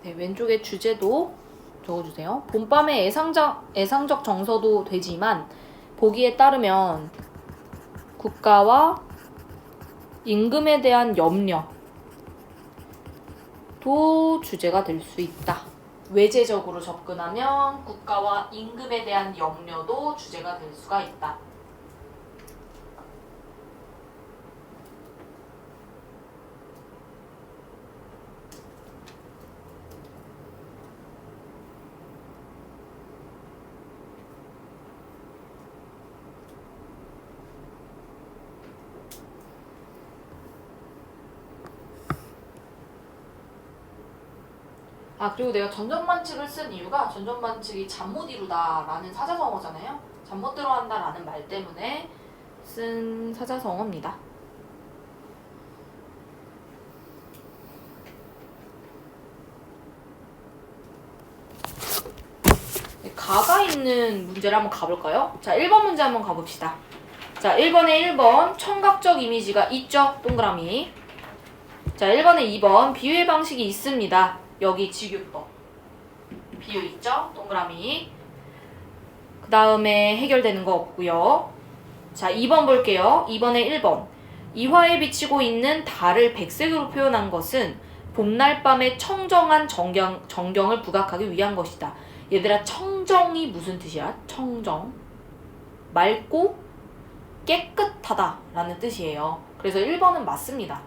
네, 왼쪽에 주제도 적어주세요. 봄밤의 애상적 정서도 되지만 보기에 따르면 국가와 임금에 대한 염려도 주제가 될 수 있다. 외제적으로 접근하면 국가와 임금에 대한 염려도 주제가 될 수가 있다. 그리고 내가 전전반칙을 쓴 이유가 전전반칙이 잠 못 이루다 라는 사자성어잖아요. 잠 못 들어간다 라는 말 때문에 쓴 사자성어입니다. 가가 있는 문제를 한번 가볼까요? 자, 1번 문제 한번 가봅시다. 자, 1번에 1번 청각적 이미지가 있죠? 동그라미. 자, 1번에 2번 비유의 방식이 있습니다. 여기 직유법. 비유 있죠? 동그라미. 그 다음에 해결되는 거 없고요. 자, 2번 볼게요. 2번에 1번. 이화에 비치고 있는 달을 백색으로 표현한 것은 봄날 밤의 청정한 정경을 부각하기 위한 것이다. 얘들아, 청정이 무슨 뜻이야? 청정. 맑고 깨끗하다 라는 뜻이에요. 그래서 1번은 맞습니다.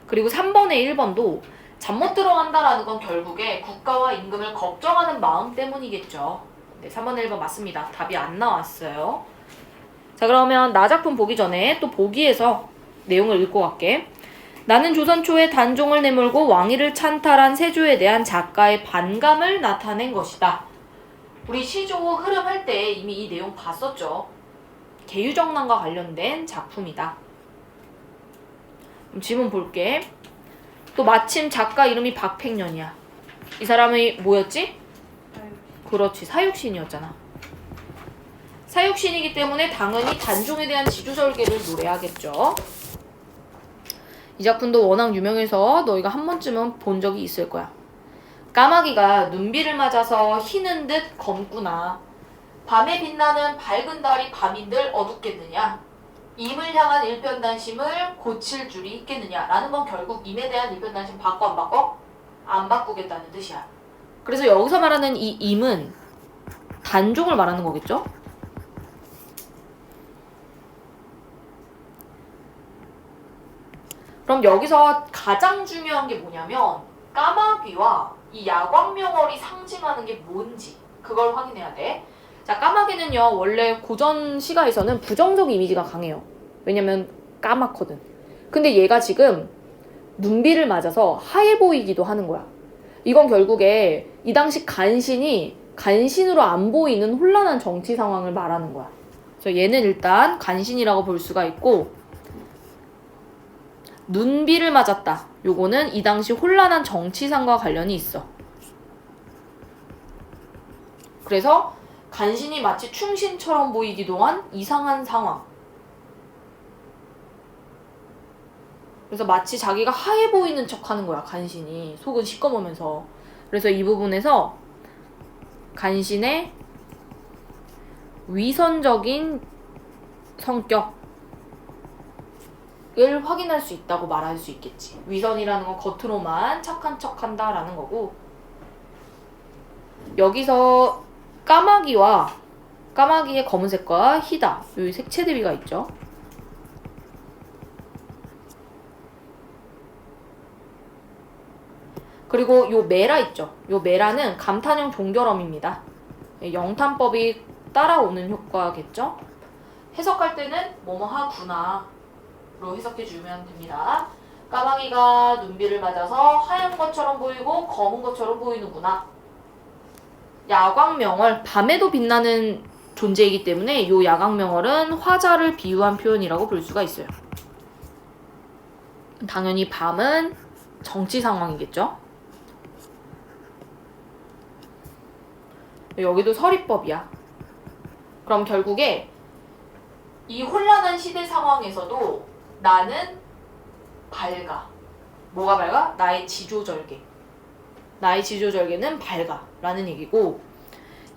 그리고 3번의 1번도 잠 못 들어간다라는 건 결국에 국가와 임금을 걱정하는 마음 때문이겠죠. 네, 3번 1번 맞습니다. 답이 안 나왔어요. 자, 그러면 나 작품 보기 전에 또 보기에서 내용을 읽고 갈게. 나는 조선 초에 단종을 내몰고 왕위를 찬탈한 세조에 대한 작가의 반감을 나타낸 것이다. 우리 시조 흐름 할 때 이미 이 내용 봤었죠. 계유정난과 관련된 작품이다. 그럼 지문 볼게. 또 마침 작가 이름이 박팽년이야. 이 사람이 뭐였지? 그렇지, 사육신이었잖아. 사육신이기 때문에 당연히 단종에 대한 지주설계를 노래하겠죠. 이 작품도 워낙 유명해서 너희가 한 번쯤은 본 적이 있을 거야. 까마귀가 눈비를 맞아서 희는 듯 검구나. 밤에 빛나는 밝은 달이 밤인들 어둡겠느냐. 임을 향한 일편단심을 고칠 줄이 있겠느냐 라는 건 결국 임에 대한 일편단심 바꿔 안 바꿔? 안 바꾸겠다는 뜻이야. 그래서 여기서 말하는 이 임은 단종을 말하는 거겠죠? 그럼 여기서 가장 중요한 게 뭐냐면 까마귀와 이 야광명월이 상징하는 게 뭔지 그걸 확인해야 돼. 자, 까마귀는요 원래 고전 시가에서는 부정적 이미지가 강해요. 왜냐면 까맣거든. 근데 얘가 지금 눈비를 맞아서 하얘 보이기도 하는 거야. 이건 결국에 이 당시 간신으로 안 보이는 혼란한 정치 상황을 말하는 거야. 그래서 얘는 일단 간신이라고 볼 수가 있고, 눈비를 맞았다. 요거는 이 당시 혼란한 정치상과 관련이 있어. 그래서 간신이 마치 충신처럼 보이기도 한 이상한 상황. 그래서 마치 자기가 하얘 보이는 척 하는 거야, 간신이. 속은 시꺼매면서. 그래서 이 부분에서 간신의 위선적인 성격을 확인할 수 있다고 말할 수 있겠지. 위선이라는 건 겉으로만 착한 척 한다라는 거고, 여기서 까마귀의 검은색과 희다, 이 색채 대비가 있죠. 그리고 요 메라 있죠. 요 메라는 감탄형 종결음입니다. 영탄법이 따라오는 효과겠죠. 해석할 때는 뭐뭐 하구나 로 해석해주면 됩니다. 까마귀가 눈비를 맞아서 하얀 것처럼 보이고 검은 것처럼 보이는구나. 야광명월, 밤에도 빛나는 존재이기 때문에 요 야광명월은 화자를 비유한 표현이라고 볼 수가 있어요. 당연히 밤은 정치 상황이겠죠. 여기도 서리법이야. 그럼 결국에 이 혼란한 시대 상황에서도 나는 밝아. 뭐가 밝아? 나의 지조절개. 나의 지조절개는 밝아 라는 얘기고,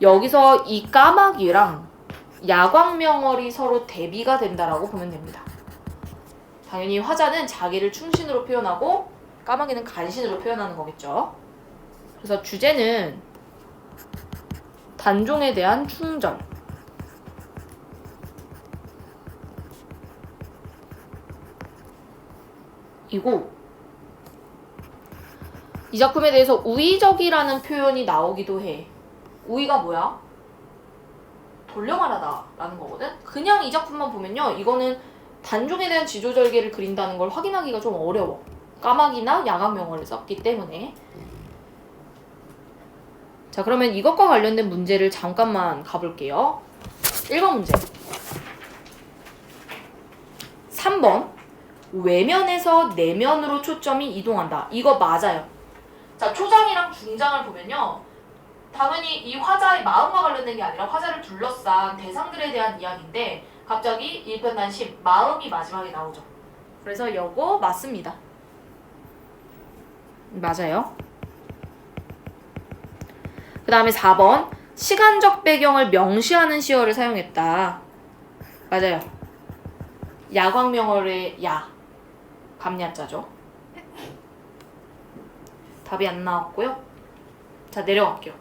여기서 이 까마귀랑 야광명월이 서로 대비가 된다라고 보면 됩니다. 당연히 화자는 자기를 충신으로 표현하고 까마귀는 간신으로 표현하는 거겠죠. 그래서 주제는 단종에 대한 충절. 이고, 이 작품에 대해서 우의적이라는 표현이 나오기도 해. 우의가 뭐야? 돌려말하다 라는 거거든? 그냥 이 작품만 보면요, 이거는 단종에 대한 지조절개를 그린다는 걸 확인하기가 좀 어려워. 까마귀나 야광명월을 썼기 때문에. 자, 그러면 이것과 관련된 문제를 잠깐만 가볼게요. 1번 문제. 3번. 외면에서 내면으로 초점이 이동한다. 이거 맞아요. 자, 초장이랑 중장을 보면요, 당연히 이 화자의 마음과 관련된 게 아니라 화자를 둘러싼 대상들에 대한 이야기인데, 갑자기 일편단심 마음이 마지막에 나오죠. 그래서 요거 맞습니다. 맞아요. 그 다음에 4번. 시간적 배경을 명시하는 시어를 사용했다. 맞아요. 야광명월의 야, 감야자죠. 답이 안 나왔고요. 자, 내려갈게요.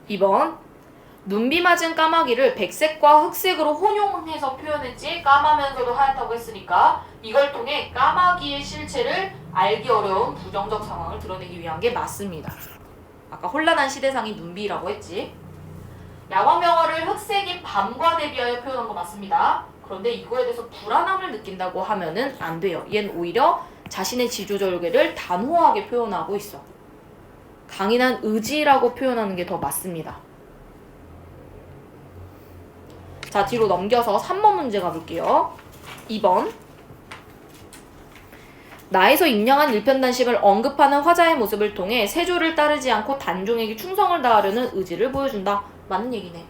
2번. 눈비 맞은 까마귀를 백색과 흑색으로 혼용해서 표현했지, 까마면서도 하얗다고 했으니까 이걸 통해 까마귀의 실체를 알기 어려운 부정적 상황을 드러내기 위한 게 맞습니다. 아까 혼란한 시대상이 눈비라고 했지. 야광명월을 흑색인 밤과 대비하여 표현한 거 맞습니다. 그런데 이거에 대해서 불안함을 느낀다고 하면은 안 돼요. 얘는 오히려 자신의 지조절개를 단호하게 표현하고 있어. 강인한 의지라고 표현하는 게 더 맞습니다. 자, 뒤로 넘겨서 3번 문제 가볼게요. 2번. 나에서 임량한 일편단심을 언급하는 화자의 모습을 통해 세조를 따르지 않고 단종에게 충성을 다하려는 의지를 보여준다. 맞는 얘기네.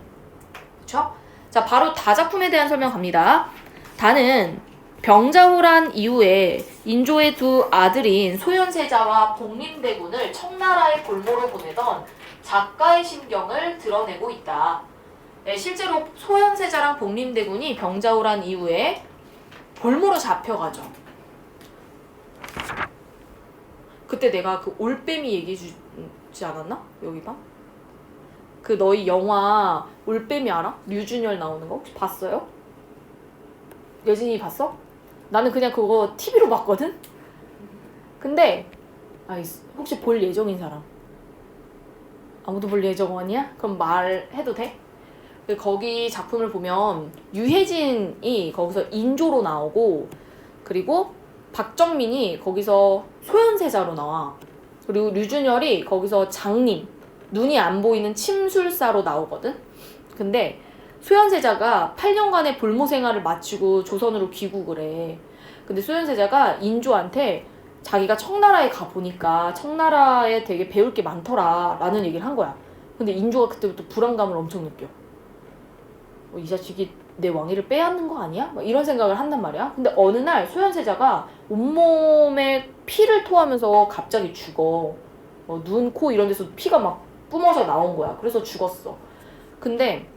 그쵸? 자, 바로 다작품에 대한 설명 갑니다. 다는 병자호란 이후에 인조의 두 아들인 소현세자와 복림대군을 청나라의 볼모로 보내던 작가의 심경을 드러내고 있다. 네, 실제로 소현세자랑 복림대군이 병자호란 이후에 볼모로 잡혀가죠. 그때 내가 그 올빼미 얘기해 주지 않았나? 여기가? 그 너희 영화 올빼미 알아? 류준열 나오는 거 혹시 봤어요? 예진이 봤어? 나는 그냥 그거 TV로 봤거든? 근데 혹시 볼 예정인 사람? 아무도 볼 예정 아니야? 그럼 말해도 돼? 거기 작품을 보면 유해진이 거기서 인조로 나오고, 그리고 박정민이 거기서 소현세자로 나와. 그리고 류준열이 거기서 장님, 눈이 안 보이는 침술사로 나오거든? 근데 소현세자가 8년간의 볼모 생활을 마치고 조선으로 귀국을 해. 근데 소현세자가 인조한테 자기가 청나라에 가보니까 청나라에 되게 배울 게 많더라 라는 얘기를 한 거야. 근데 인조가 그때부터 불안감을 엄청 느껴. 이 자식이 내 왕위를 빼앗는 거 아니야? 막 이런 생각을 한단 말이야. 근데 어느 날 소현세자가 온몸에 피를 토하면서 갑자기 죽어. 눈, 코 이런 데서 피가 막 뿜어져 나온 거야. 그래서 죽었어. 근데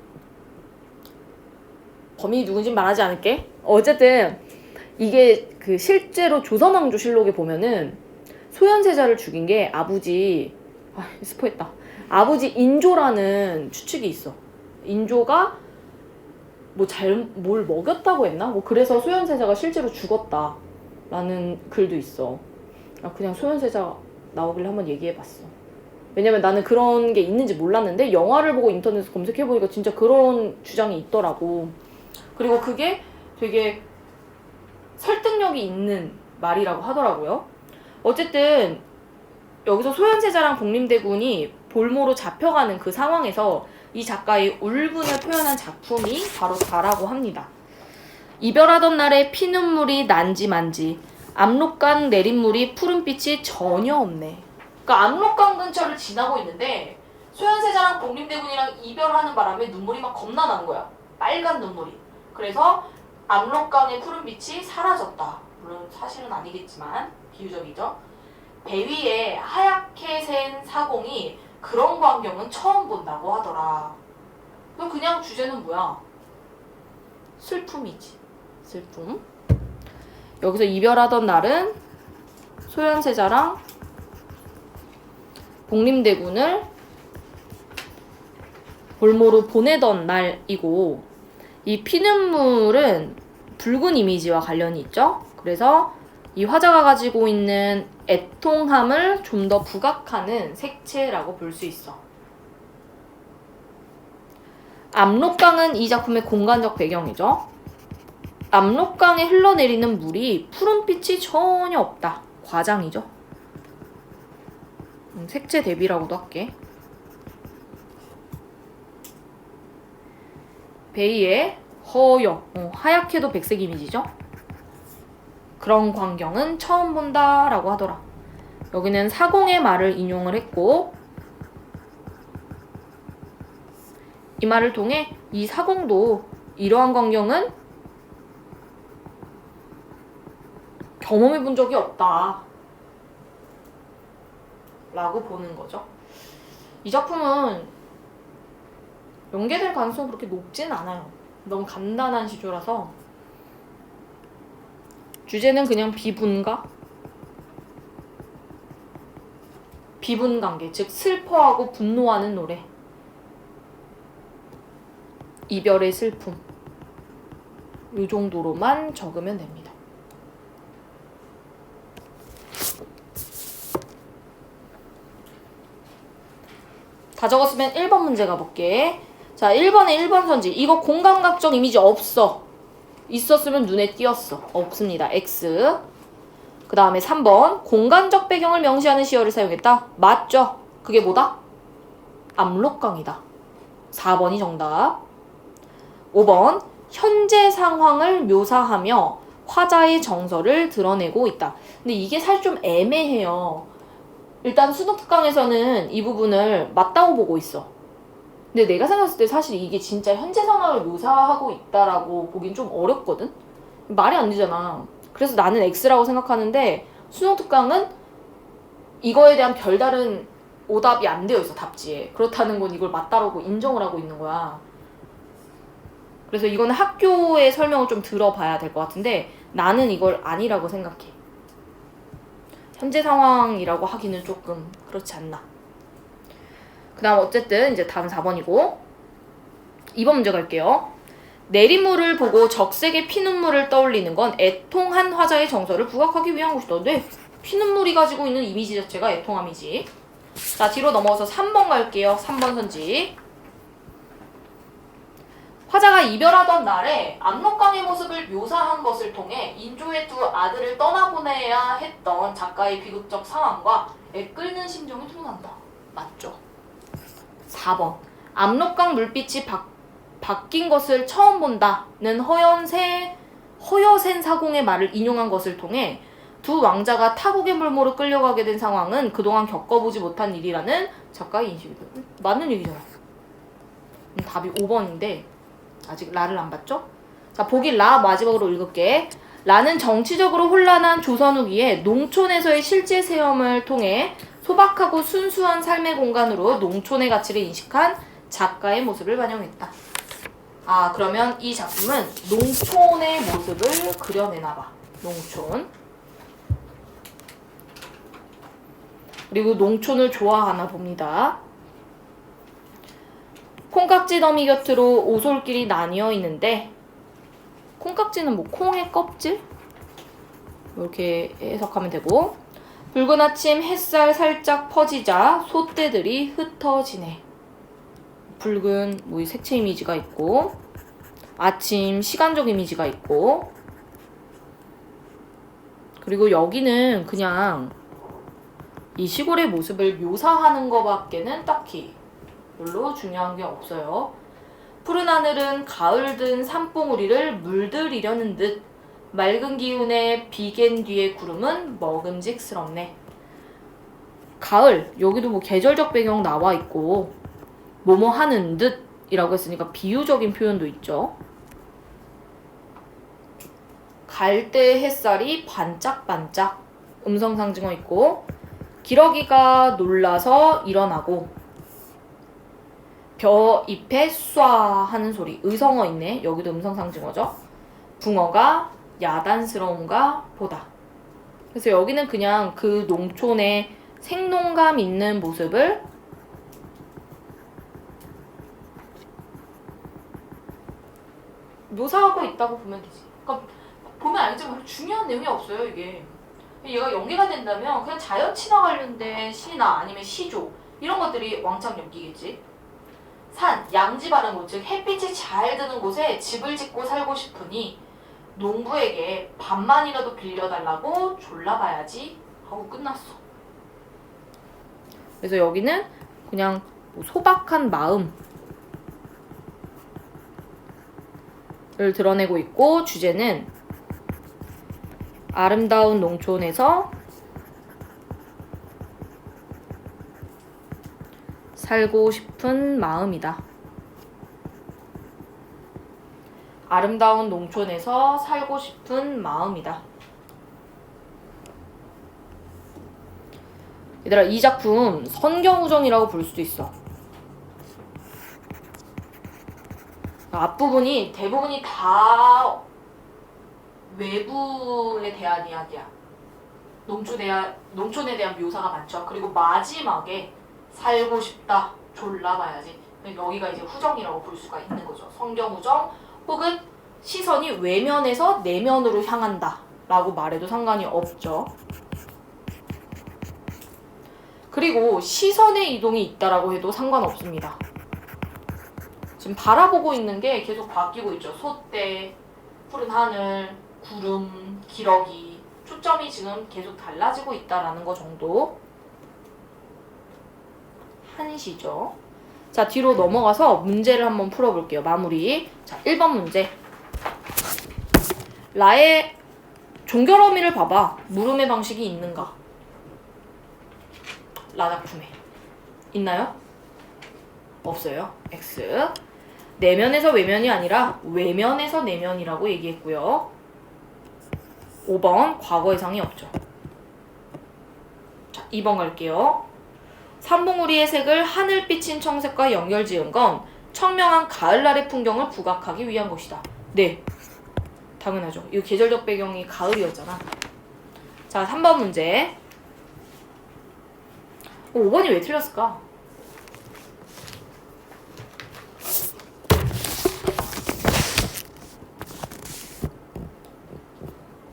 범인이 누군지 말하지 않을게. 어쨌든 이게 그 실제로 조선왕조실록에 보면은 소현세자를 죽인 게 아버지, 스포했다. 아버지 인조라는 추측이 있어. 인조가 뭘 먹였다고 했나? 그래서 소현세자가 실제로 죽었다라는 글도 있어. 그냥 소현세자 나오길래 한번 얘기해봤어. 왜냐면 나는 그런 게 있는지 몰랐는데 영화를 보고 인터넷에서 검색해보니까 진짜 그런 주장이 있더라고. 그리고 그게 되게 설득력이 있는 말이라고 하더라고요. 어쨌든 여기서 소현세자랑 복림대군이 볼모로 잡혀가는 그 상황에서 이 작가의 울분을 표현한 작품이 바로 다라고 합니다. 이별하던 날에 피눈물이 난지만지, 압록강 내린 물이 푸른빛이 전혀 없네. 그러니까 압록강 근처를 지나고 있는데 소현세자랑 복림대군이랑 이별하는 바람에 눈물이 막 겁나 나는 거야. 빨간 눈물이. 그래서 압록강의 푸른빛이 사라졌다. 물론 사실은 아니겠지만 비유적이죠. 배 위에 하얗게 센 사공이 그런 광경은 처음 본다고 하더라. 그냥 주제는 뭐야? 슬픔이지. 슬픔. 여기서 이별하던 날은 소현세자랑 복림대군을 볼모로 보내던 날이고, 이 피눈물은 붉은 이미지와 관련이 있죠. 그래서 이 화자가 가지고 있는 애통함을 좀 더 부각하는 색채라고 볼 수 있어. 압록강은 이 작품의 공간적 배경이죠. 압록강에 흘러내리는 물이 푸른빛이 전혀 없다. 과장이죠. 색채 대비라고도 할게. 베이의 허여, 하얗게도 백색 이미지죠. 그런 광경은 처음 본다 라고 하더라. 여기는 사공의 말을 인용을 했고, 이 말을 통해 이 사공도 이러한 광경은 경험해 본 적이 없다 라고 보는 거죠. 이 작품은 연계될 가능성이 그렇게 높진 않아요. 너무 간단한 시조라서. 주제는 그냥 비분가? 비분관계, 즉 슬퍼하고 분노하는 노래. 이별의 슬픔. 이 정도로만 적으면 됩니다. 다 적었으면 1번 문제 가볼게. 자, 1번에 1번 선지. 이거 공감각적 이미지 없어. 있었으면 눈에 띄었어. 없습니다. X. 그 다음에 3번. 공간적 배경을 명시하는 시어를 사용했다. 맞죠? 그게 뭐다? 압록강이다. 4번이 정답. 5번. 현재 상황을 묘사하며 화자의 정서를 드러내고 있다. 근데 이게 사실 좀 애매해요. 일단 수능특강에서는 이 부분을 맞다고 보고 있어. 근데 내가 생각했을 때 사실 이게 진짜 현재 상황을 묘사하고 있다라고 보긴 좀 어렵거든? 말이 안 되잖아. 그래서 나는 X라고 생각하는데 수능특강은 이거에 대한 별다른 오답이 안 되어 있어, 답지에. 그렇다는 건 이걸 맞다라고 인정을 하고 있는 거야. 그래서 이거는 학교의 설명을 좀 들어봐야 될 것 같은데 나는 이걸 아니라고 생각해. 현재 상황이라고 하기는 조금 그렇지 않나. 그 다음 어쨌든 이제 다음 4번이고 2번 문제 갈게요. 내리물을 보고 적색의 피눈물을 떠올리는 건 애통한 화자의 정서를 부각하기 위한 것이다. 근데 피눈물이 가지고 있는 이미지 자체가 애통함이지. 자, 뒤로 넘어서 3번 갈게요. 3번 선지. 화자가 이별하던 날에 압록강의 모습을 묘사한 것을 통해 인조의 두 아들을 떠나보내야 했던 작가의 비극적 상황과 애끓는 심정이 드러난다. 맞죠? 4번. 압록강 물빛이 바뀐 것을 처음 본다는 허여센 사공의 말을 인용한 것을 통해 두 왕자가 타국의 물모로 끌려가게 된 상황은 그동안 겪어보지 못한 일이라는 작가의 인식이다. 맞는 얘기잖아. 답이 5번인데 아직 라를 안 봤죠? 자, 보기 라 마지막으로 읽을게. 라는 정치적으로 혼란한 조선 후기에 농촌에서의 실제 체험을 통해 소박하고 순수한 삶의 공간으로 농촌의 가치를 인식한 작가의 모습을 반영했다. 아, 그러면 이 작품은 농촌의 모습을 그려내나봐. 농촌. 그리고 농촌을 좋아하나 봅니다. 콩깍지 더미 곁으로 오솔길이 나뉘어 있는데 콩깍지는 뭐 콩의 껍질? 이렇게 해석하면 되고 붉은 아침 햇살 살짝 퍼지자 소떼들이 흩어지네. 붉은 뭐 색채 이미지가 있고 아침 시간적 이미지가 있고 그리고 여기는 그냥 이 시골의 모습을 묘사하는 것밖에는 딱히 별로 중요한 게 없어요. 푸른 하늘은 가을 든 산봉우리를 물들이려는 듯 맑은 기운에 비갠 뒤의 구름은 먹음직스럽네. 가을, 여기도 뭐 계절적 배경 나와 있고 뭐뭐 하는 듯 이라고 했으니까 비유적인 표현도 있죠. 갈대 햇살이 반짝반짝 음성 상징어 있고 기러기가 놀라서 일어나고 벼 잎에 쏴 하는 소리. 의성어 있네. 여기도 음성상징어죠. 붕어가 야단스러운가 보다. 그래서 여기는 그냥 그 농촌의 생동감 있는 모습을 묘사하고 있다고 보면 되지. 그러니까 보면 알겠지만 별로 중요한 내용이 없어요, 이게. 얘가 연계가 된다면 그냥 자연 친화 관련된 시나 아니면 시조 이런 것들이 왕창 엮이겠지. 산, 양지 바른 곳, 즉 햇빛이 잘 드는 곳에 집을 짓고 살고 싶으니 농부에게 반만이라도 빌려달라고 졸라봐야지 하고 끝났어. 그래서 여기는 그냥 뭐 소박한 마음을 드러내고 있고, 주제는 아름다운 농촌에서 살고 싶은 마음이다. 아름다운 농촌에서 살고 싶은 마음이다. 얘들아, 이 작품 선경우정이라고 부를 수도 있어. 앞부분이 대부분이 다 외부에 대한 이야기야. 농촌에 대한 묘사가 많죠. 그리고 마지막에 살고 싶다, 졸라봐야지. 여기가 이제 후정이라고 볼 수가 있는 거죠. 성경우정 혹은 시선이 외면에서 내면으로 향한다 라고 말해도 상관이 없죠. 그리고 시선의 이동이 있다라고 해도 상관없습니다. 지금 바라보고 있는 게 계속 바뀌고 있죠. 소떼, 푸른 하늘, 구름, 기러기. 초점이 지금 계속 달라지고 있다라는 거 정도 한시죠. 자, 뒤로 넘어가서 문제를 한번 풀어볼게요. 마무리. 자, 1번 문제. 라의 종결 어미를 봐봐. 물음의 방식이 있는가? 라 작품에. 있나요? 없어요. X. 내면에서 외면이 아니라 외면에서 내면이라고 얘기했고요. 5번 과거해상이 없죠. 자, 2번 갈게요. 삼봉우리의 색을 하늘빛인 청색과 연결지은 건 청명한 가을날의 풍경을 부각하기 위한 것이다. 네, 당연하죠. 이 계절적 배경이 가을이었잖아. 자, 3번 문제. 5번이 왜 틀렸을까?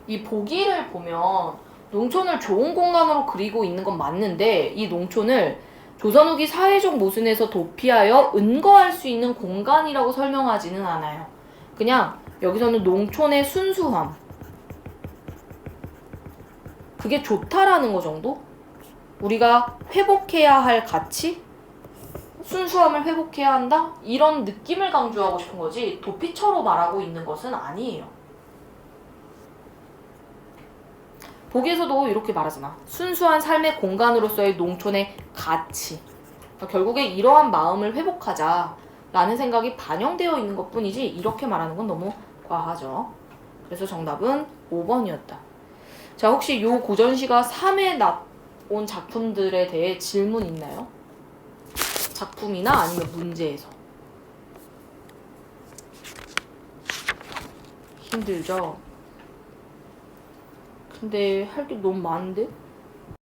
이 보기를 보면 농촌을 좋은 공간으로 그리고 있는 건 맞는데, 이 농촌을 조선 후기 사회적 모순에서 도피하여 은거할 수 있는 공간이라고 설명하지는 않아요. 그냥 여기서는 농촌의 순수함, 그게 좋다라는 거 정도? 우리가 회복해야 할 가치? 순수함을 회복해야 한다? 이런 느낌을 강조하고 싶은 거지 도피처로 말하고 있는 것은 아니에요. 보기에서도 이렇게 말하잖아. 순수한 삶의 공간으로서의 농촌의 가치. 그러니까 결국에 이러한 마음을 회복하자 라는 생각이 반영되어 있는 것 뿐이지 이렇게 말하는 건 너무 과하죠. 그래서 정답은 5번이었다. 자, 혹시 요 고전시가 3회 나온 작품들에 대해 질문 있나요? 작품이나 아니면 문제에서. 힘들죠? 근데 할 게 너무 많은데?